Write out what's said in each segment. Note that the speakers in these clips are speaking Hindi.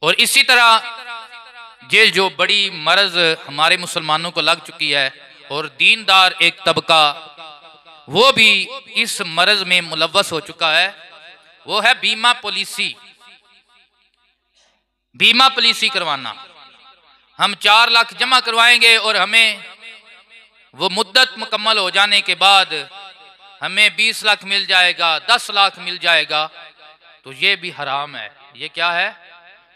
और इसी तरह ये जो बड़ी मर्ज हमारे मुसलमानों को लग चुकी है और दीनदार एक तबका वो भी इस मर्ज में मुलव्वस हो चुका है, वो है बीमा पॉलिसी। बीमा पॉलिसी करवाना, हम 4 लाख जमा करवाएंगे और हमें वो मुद्दत मुकम्मल हो जाने के बाद हमें 20 लाख मिल जाएगा, 10 लाख मिल जाएगा। तो ये भी हराम है। ये क्या है?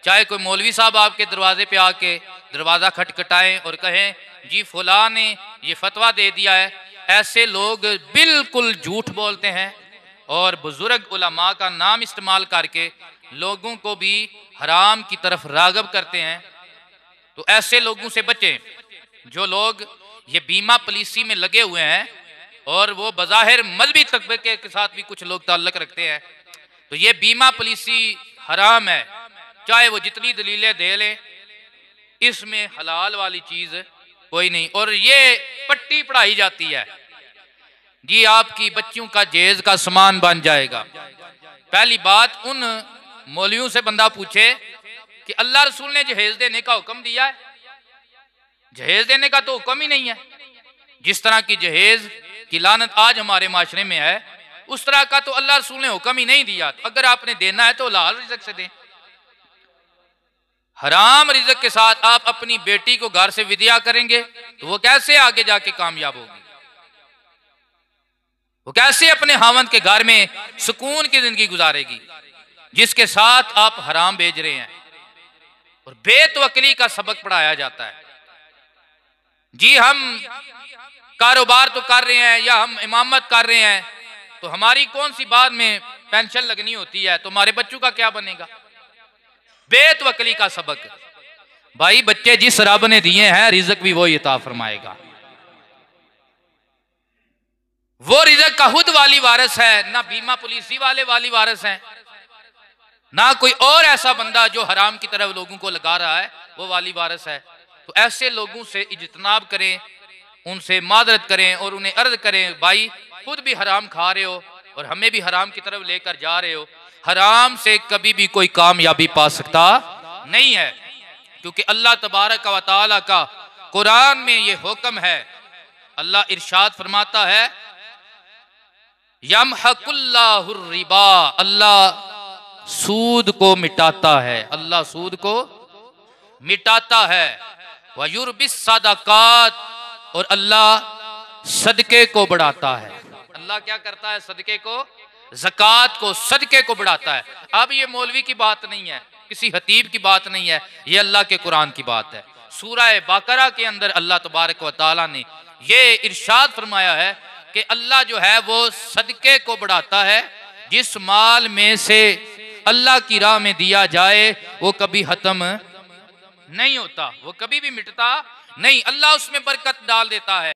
चाहे कोई मौलवी साहब आपके दरवाजे पे आके दरवाज़ा खटखटाएं और कहें जी फुला ने ये फतवा दे दिया है, ऐसे लोग बिल्कुल झूठ बोलते हैं और बुजुर्ग उलमा का नाम इस्तेमाल करके लोगों को भी हराम की तरफ राग़ब करते हैं। तो ऐसे लोगों से बचें जो लोग ये बीमा पॉलिसी में लगे हुए हैं और वो बज़ाहिर मजहबी तबके के साथ भी कुछ लोग ताल्लुक़ रखते हैं। तो ये बीमा पॉलिसी हराम है, चाहे वो जितनी दलीलें दे लें, इसमें हलाल वाली चीज़ कोई नहीं। और ये पट्टी पढ़ाई जाती है जी आपकी बच्चियों का जहेज का सामान बन जाएगा। पहली बात, उन मौलवियों से बंदा पूछे कि अल्लाह रसूल ने जहेज देने का हुक्म दिया है? जहेज देने का तो हुक्म ही नहीं है। जिस तरह की जहेज की लानत आज हमारे माशरे में है, उस तरह का तो अल्लाह रसूल ने हुक्म ही नहीं दिया। तो अगर आपने देना है तो हलाल रिज़्क़ से दें। हराम रिज़्क़ के साथ आप अपनी बेटी को घर से विदा करेंगे तो वो कैसे आगे जाके कामयाब होगी? वो कैसे अपने हावंद के घर में सुकून की जिंदगी गुजारेगी जिसके साथ आप हराम भेज रहे हैं? और बेतवक्ली का सबक पढ़ाया जाता है। जी हम कारोबार तो कर रहे हैं या हम इमामत कर रहे हैं, तो हमारी कौन सी बात में पेंशन लगनी होती है, तो हमारे बच्चों का क्या बनेगा? बेतवक्ली का सबक। भाई बच्चे जिस रब ने दिए हैं रिज़्क़ भी वही अता फरमाएगा। वो रिज़्क़ का खुद वाली वारिस है, ना बीमा पॉलिसी वाले वाली वारिस हैं, ना कोई और ऐसा बंदा जो हराम की तरफ लोगों को लगा रहा है वो वाली वारिस है। तो ऐसे लोगों से इज्तनाब करें, उनसे मादरत करें और उन्हें अर्ज करें भाई खुद भी हराम खा रहे हो और हमें भी हराम की तरफ लेकर जा रहे हो। हराम से कभी भी कोई कामयाबी पा सकता नहीं है, क्योंकि अल्लाह तबारक व तआला का कुरान में ये हुक्म है। अल्लाह इरशाद फरमाता है यमहकुल्लाहुर रिबा, अल्लाह सूद को मिटाता है, अल्लाह सूद को मिटाता है। व युरबिस सदकात, और अल्लाह सदके को बढ़ाता है। अल्लाह क्या करता है? सदके को, ज़कात को, सदके को बढ़ाता है। अब ये मौलवी की बात नहीं है, किसी हतीब की बात नहीं है, ये अल्लाह के कुरान की बात है। सूरह बकरा के अंदर अल्लाह तबारक व तआला ने ये इरशाद फरमाया है कि अल्लाह जो है वो सदके को बढ़ाता है। जिस माल में से अल्लाह की राह में दिया जाए वो कभी खत्म नहीं होता, वो कभी भी मिटता नहीं, अल्लाह उसमें बरकत डाल देता है।